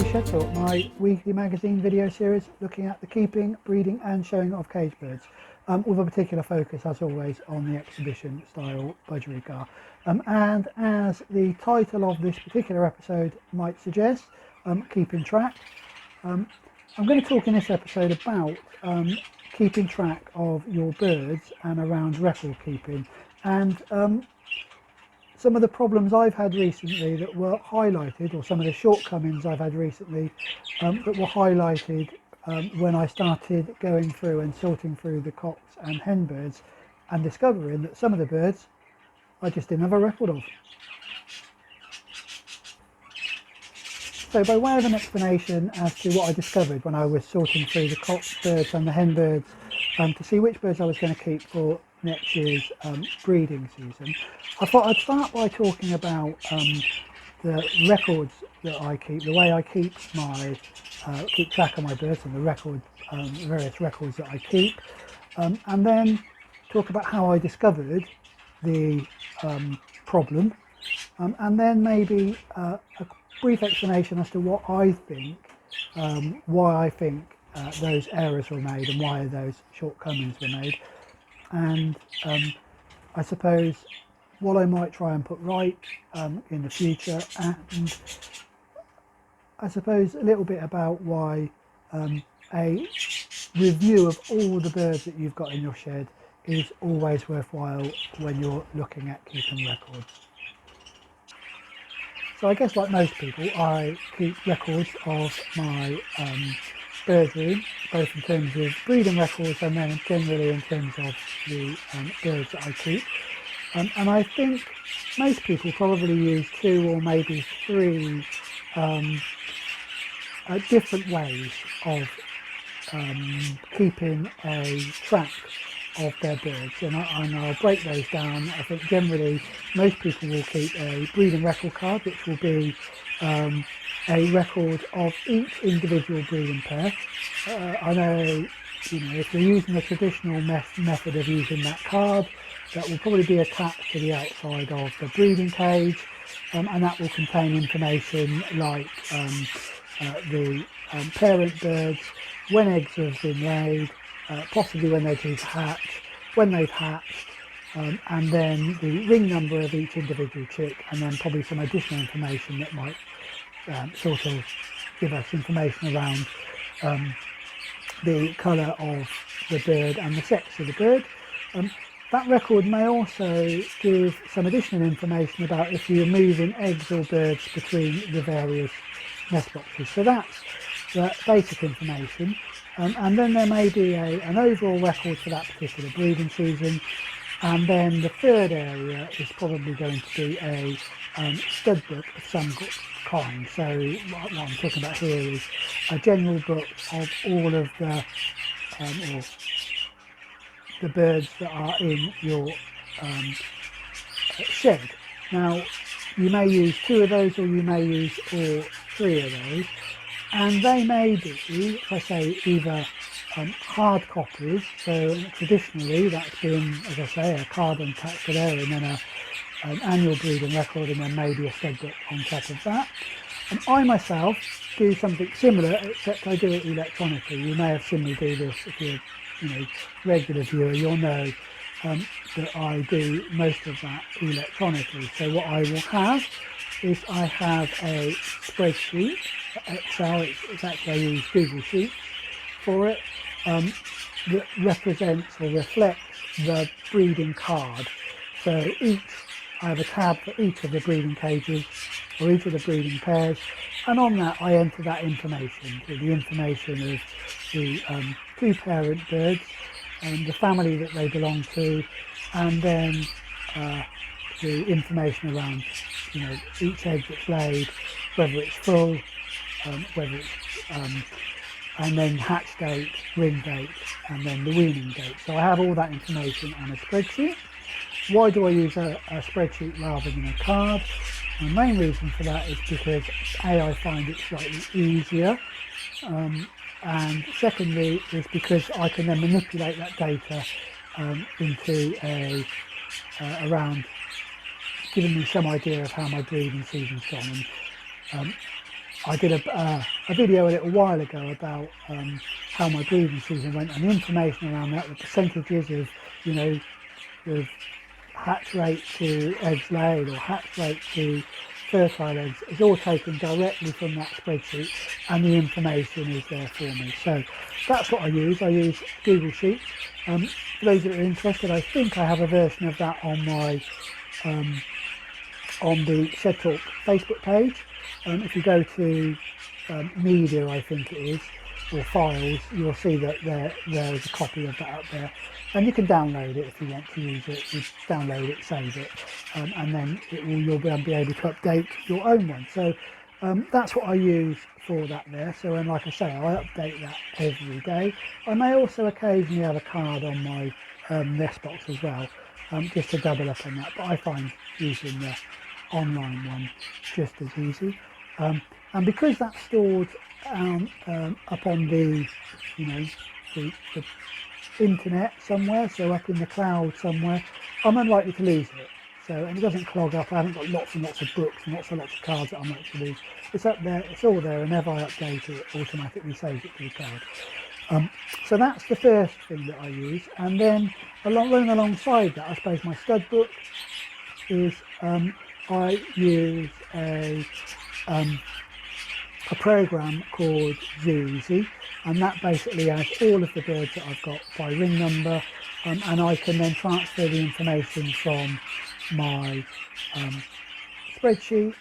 to Shed Talk, my weekly magazine video series looking at the keeping, breeding and showing of cage birds, with a particular focus as always on the exhibition style budgerigar. And as the title of this particular episode might suggest, keeping track, I'm going to talk in this episode about keeping track of your birds and around record keeping, and some of the problems I've had recently that were highlighted, or some of the shortcomings I've had recently that were highlighted when I started going through and sorting through the cocks and hen birds and discovering that some of the birds I just didn't have a record of. So by way of an explanation as to what I discovered when I was sorting through the cock birds and the hen birds to see which birds I was going to keep for next year's breeding season, I thought I'd start by talking about the records that I keep, the way I keep track of my birds and the various records that I keep, and then talk about how I discovered the problem, and then maybe a brief explanation as to what I think, why I think those errors were made and why those shortcomings were made, and I suppose what I might try and put right in the future, and I suppose a little bit about why a review of all the birds that you've got in your shed is always worthwhile when you're looking at keeping records. So I guess like most people, I keep records of my bird room, both in terms of breeding records and then generally in terms of the birds that I keep. And I think most people probably use 2 or maybe 3 different ways of keeping a track of their birds, and I'll break those down. I think generally most people will keep a breeding record card, which will be a record of each individual breeding pair. I know, if you're using the traditional method of using that card, that will probably be attached to the outside of the breeding cage, and that will contain information like the parent birds, when eggs have been laid, possibly when they're due to hatch, when they've hatched, and then the ring number of each individual chick, and then probably some additional information that might sort of give us information around the colour of the bird and the sex of the bird. That record may also give some additional information about if you're moving eggs or birds between the various nest boxes. So that's the basic information, and then there may be an overall record for that particular breeding season, and then the third area is probably going to be a stud book of some kind. So what I'm talking about here is a general book of all of the the birds that are in your shed. Now you may use 2 of those, or you may use all 3 of those, and they may be, if I say, either hard copies. So traditionally that's been, as I say, a card attached to there, and then an annual breeding record, and then maybe a stud book on top of that. And I myself do something similar, except I do it electronically. You may have seen me do this. If you're regular viewer, you'll know that I do most of that electronically. So what I will have is I have a spreadsheet, Excel, it's actually, I use Google Sheets for it, that represents or reflects the breeding card. So I have a tab for each of the breeding cages or each of the breeding pairs, and on that I enter that information, so the information of the 2 parent birds and the family that they belong to, and then the information around each egg that's laid, whether it's full, whether it's and then hatch date, ring date, and then the weaning date. So I have all that information on a spreadsheet. Why do I use a spreadsheet rather than a card? The main reason for that is because I find it slightly easier, and secondly is because I can then manipulate that data into around giving me some idea of how my breeding season's gone. And I did a video a little while ago about how my breeding season went, and the information around that, the percentages of, you know, the hatch rate to eggs laid or hatch rate to fertile eggs is all taken directly from that spreadsheet, and the information is there for me. So that's what I use. I use Google Sheets. For those that are interested, I think I have a version of that on my on the Shed Talk Facebook page. If you go to media, I think it is, or files, you'll see that there is a copy of that up there, and you can download it if you want to use it. You download it, save it, and then you'll be able to update your own one. So that's what I use for that there. So, and like I say, I update that every day. I may also occasionally have a card on my nest box as well, just to double up on that, but I find using the online one just as easy. And because that's stored up on the, you know, the internet somewhere, so up in the cloud somewhere, I'm unlikely to lose it. So, and it doesn't clog up. I haven't got lots and lots of books and lots of cards that I'm likely to lose. It's up there, it's all there, and whenever I update it, it automatically saves it to the cloud. So that's the first thing that I use. And then running alongside that, I suppose my stud book is I use a program called Zoo-Easy, and that basically has all of the birds that I've got by ring number, and I can then transfer the information from my spreadsheet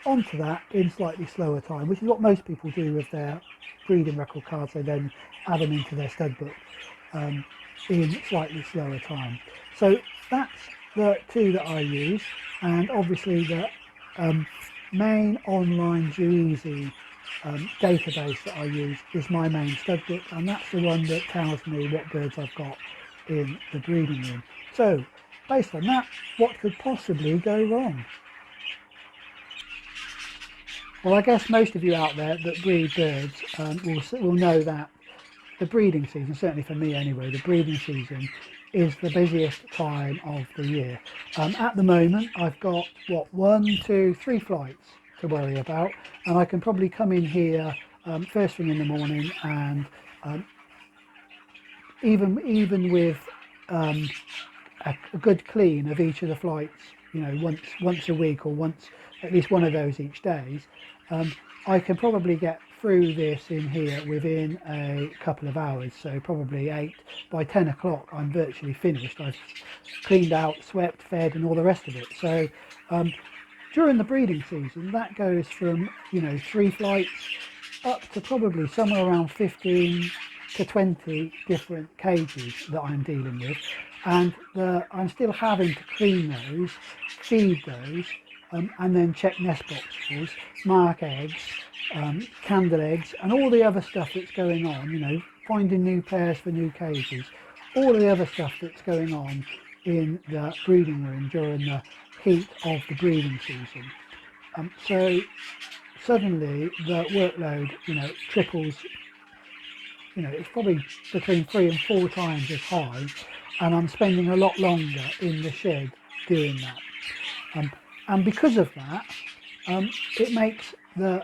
onto that in slightly slower time, which is what most people do with their breeding record cards. They then add them into their stud book in slightly slower time. So that's the two that I use, and obviously the main online Zoo-Easy database that I use is my main stud book, and that's the one that tells me what birds I've got in the breeding room. So based on that, what could possibly go wrong? Well, I guess most of you out there that breed birds will know that the breeding season, certainly for me anyway, the breeding season is the busiest time of the year. At the moment, I've got, 1, 2, 3 flights to worry about, and I can probably come in here first thing in the morning, and even with a good clean of each of the flights, you know, once a week, or at least one of those each day, I can probably get through this in here within a couple of hours. So probably by 10 o'clock I'm virtually finished. I've cleaned out, swept, fed, and all the rest of it. So during the breeding season, that goes from, you know, 3 flights up to probably somewhere around 15 to 20 different cages that I'm dealing with, and I'm still having to clean those, feed those, and then check nest boxes, mark eggs, candle eggs, and all the other stuff that's going on, you know, finding new pairs for new cages, all the other stuff that's going on in the breeding room during the heat of the breeding season. So suddenly the workload, you know, triples. You know, it's probably between 3 and 4 times as high, and I'm spending a lot longer in the shed doing that. And because of that, it makes the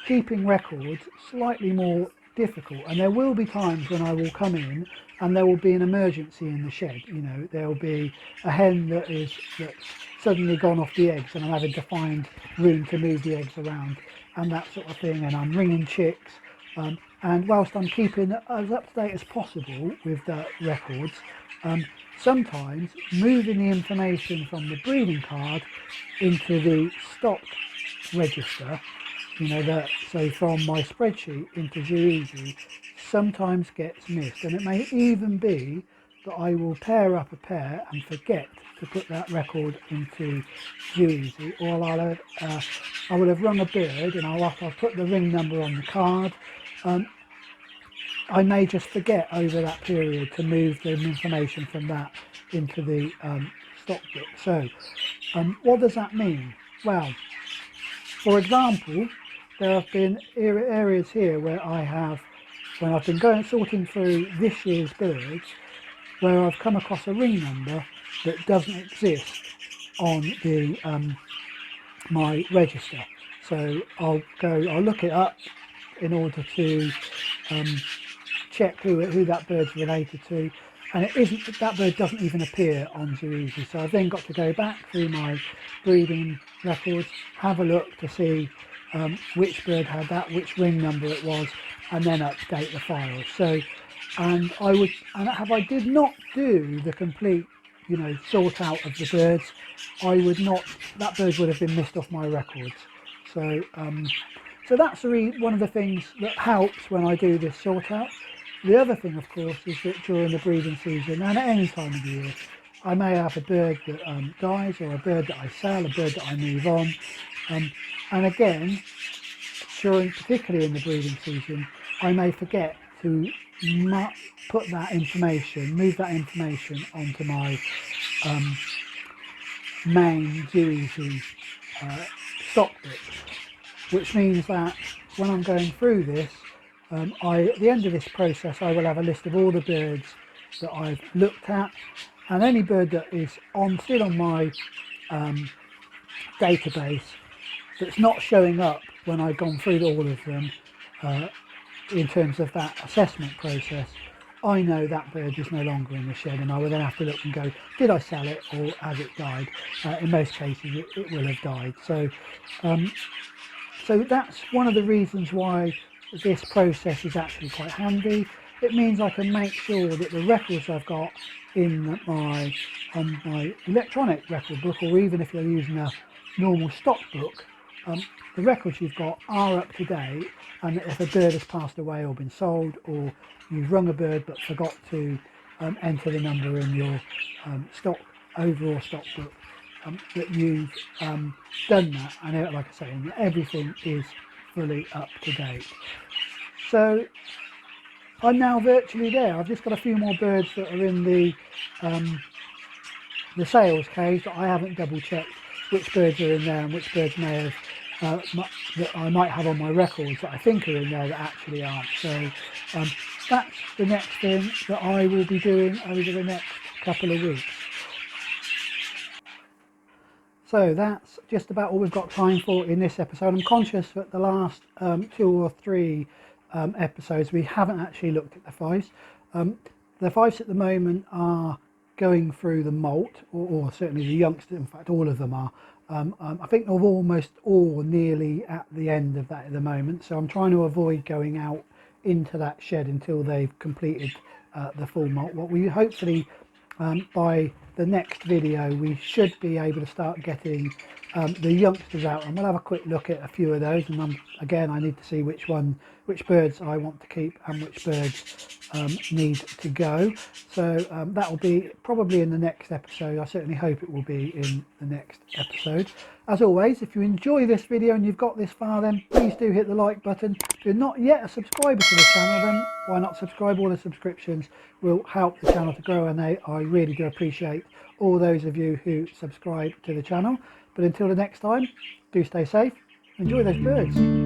keeping records slightly more difficult. And there will be times when I will come in and there will be an emergency in the shed. You know, there will be a hen that's suddenly gone off the eggs, and I'm having to find room to move the eggs around and that sort of thing. And I'm ringing chicks. And whilst I'm keeping as up to date as possible with the records, sometimes moving the information from the breeding card into the stock register, you know, so from my spreadsheet into Zoo-Easy, sometimes gets missed. And it may even be that I will pair up a pair and forget to put that record into Zoo-Easy, or I will have rung a bird and I'll put the ring number on the card. I may just forget over that period to move the information from that into the stock book. So what does that mean? Well, for example, there have been areas here where when I've been sorting through this year's birds, where I've come across a ring number that doesn't exist on the my register. So I'll look it up in order to check who that bird's related to, and that bird doesn't even appear on Zoo Easy. So I've then got to go back through my breeding records, have a look to see which bird had that, which ring number it was, and then update the file. So, and if I did not do the complete, sort out of the birds, that bird would have been missed off my records. So, so that's one of the things that helps when I do this sort out. The other thing, of course, is that during the breeding season and at any time of the year, I may have a bird that dies, or a bird that I sell, a bird that I move on. And again, particularly in the breeding season, I may forget to move that information onto my main Zoo Easy stock book, which means that when I'm going through this, at the end of this process, I will have a list of all the birds that I've looked at, and any bird that is still on my database that's not showing up when I've gone through all of them in terms of that assessment process, I know that bird is no longer in the shed, and I will then have to look and go, did I sell it, or has it died? In most cases it will have died. So so that's one of the reasons why this process is actually quite handy. It means I can make sure that the records I've got in my electronic record book, or even if you're using a normal stock book, the records you've got are up to date, and if a bird has passed away or been sold, or you've rung a bird but forgot to enter the number in your overall stock book, that you've done that, and like I say, everything is fully up to date. So I'm now virtually there. I've just got a few more birds that are in the sales cage that I haven't double checked which birds are in there, and which birds may have that I might have on my records that I think are in there that actually aren't. So that's the next thing that I will be doing over the next couple of weeks. So that's just about all we've got time for in this episode. I'm conscious that the last 2 or 3 episodes we haven't actually looked at the fives. The fives at the moment are going through the molt, or certainly the youngsters, in fact all of them are. I think they're almost all nearly at the end of that at the moment, so I'm trying to avoid going out into that shed until they've completed the full molt. What we hopefully by the next video we should be able to start getting the youngsters out, and we'll have a quick look at a few of those, and again I need to see which birds I want to keep and which birds need to go. So that will be probably in the next episode. I certainly hope it will be in the next episode. As always, if you enjoy this video and you've got this far, then please do hit the like button. If you're not yet a subscriber to the channel, then why not subscribe? All the subscriptions will help the channel to grow, and I really do appreciate all those of you who subscribe to the channel. But until the next time, do stay safe, enjoy those birds.